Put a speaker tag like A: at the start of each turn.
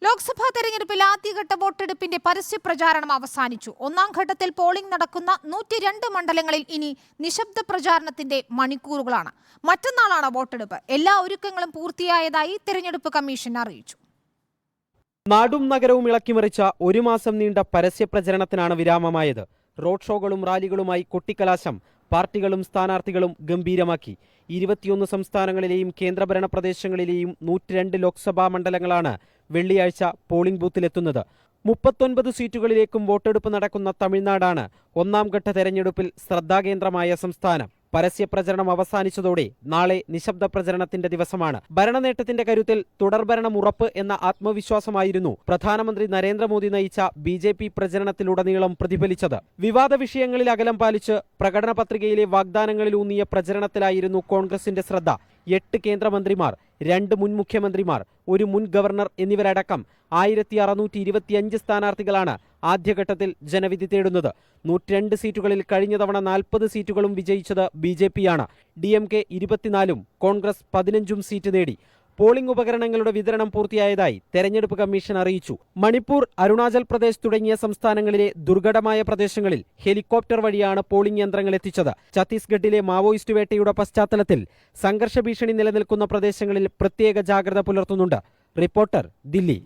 A: ലോക്സഭാ തെരഞ്ഞെടുപ്പിൽ ആദ്യഘട്ട വോട്ടെടുപ്പിന്റെ പരസ്യപ്രചാരണം അവസാനിച്ചു. ഒന്നാം ഘട്ടത്തിൽ പോളിംഗ് നടക്കുന്ന 102 മണ്ഡലങ്ങളിൽ ഇനി നിശബ്ദ പ്രചാരണത്തിന്റെ മണിക്കൂറുകളാണ്. മറ്റന്നാളാണ് വോട്ടെടുപ്പ്. എല്ലാ ഒരുക്കങ്ങളും പൂർത്തിയായതായി തെരഞ്ഞെടുപ്പ് കമ്മീഷൻ അറിയിച്ചു.
B: നാടും നഗരവും ഇളക്കിമറിച്ച ഒരു മാസം നീണ്ട പരസ്യപ്രചരണത്തിനാണ് വിരാമമായത്. റോഡ് ഷോകളും റാലികളുമായി കൊട്ടിക്കലാശം പാർട്ടികളും സ്ഥാനാർത്ഥികളും ഗംഭീരമാക്കി. 21 സംസ്ഥാനങ്ങളിലെയും കേന്ദ്രഭരണ പ്രദേശങ്ങളിലെയും 102 ലോക്സഭാ മണ്ഡലങ്ങളാണ് വെള്ളിയാഴ്ച പോളിംഗ് ബൂത്തിലെത്തുന്നത്. 39 സീറ്റുകളിലേക്കും വോട്ടെടുപ്പ് നടക്കുന്ന തമിഴ്നാടാണ് ഒന്നാം ഘട്ട തെരഞ്ഞെടുപ്പിൽ ശ്രദ്ധാകേന്ദ്രമായ സംസ്ഥാനം. പരസ്യപ്രചരണം അവസാനിച്ചതോടെ നാളെ നിശബ്ദ പ്രചരണത്തിന്റെ ദിവസമാണ്. ഭരണനേട്ടത്തിന്റെ കരുത്തിൽ തുടർഭരണം ഉറപ്പ് എന്ന ആത്മവിശ്വാസമായിരുന്നു പ്രധാനമന്ത്രി നരേന്ദ്രമോദി നയിച്ച BJP പ്രചരണത്തിലുടനീളം പ്രതിഫലിച്ചത്. വിവാദ വിഷയങ്ങളിൽ അകലം പാലിച്ച് പ്രകടന പത്രികയിലെ വാഗ്ദാനങ്ങളിലൂന്നിയ പ്രചരണത്തിലായിരുന്നു കോൺഗ്രസിന്റെ ശ്രദ്ധ. 8 കേന്ദ്രമന്ത്രിമാർ, 2 മുൻ മുഖ്യമന്ത്രിമാർ, 1 മുൻ ഗവർണർ എന്നിവരടക്കം 1625 സ്ഥാനാർത്ഥികളാണ് ആദ്യഘട്ടത്തിൽ ജനവിധി തേടുന്നത്. 102 സീറ്റുകളിൽ കഴിഞ്ഞ തവണ 40 സീറ്റുകളും വിജയിച്ചത് BJP-യാണ്. DMK 24-ഉം കോൺഗ്രസ് 15-ഉം സീറ്റ് നേടി. പോളിംഗ് ഉപകരണങ്ങളുടെ വിതരണം പൂർത്തിയായതായി തെരഞ്ഞെടുപ്പ് കമ്മീഷൻ അറിയിച്ചു. മണിപ്പൂർ, അരുണാചൽ പ്രദേശ് തുടങ്ങിയ സംസ്ഥാനങ്ങളിലെ ദുർഘടമായ പ്രദേശങ്ങളിൽ ഹെലികോപ്റ്റർ വഴിയാണ് പോളിംഗ് യന്ത്രങ്ങൾ എത്തിച്ചത്. ഛത്തീസ്ഗഡിലെ മാവോയിസ്റ്റ് വേട്ടയുടെ പശ്ചാത്തലത്തിൽ സംഘർഷ ഭീഷണി നിലനിൽക്കുന്ന പ്രദേശങ്ങളിൽ പ്രത്യേക ജാഗ്രത പുലർത്തുന്നുണ്ട്. റിപ്പോർട്ടർ, ദില്ലി.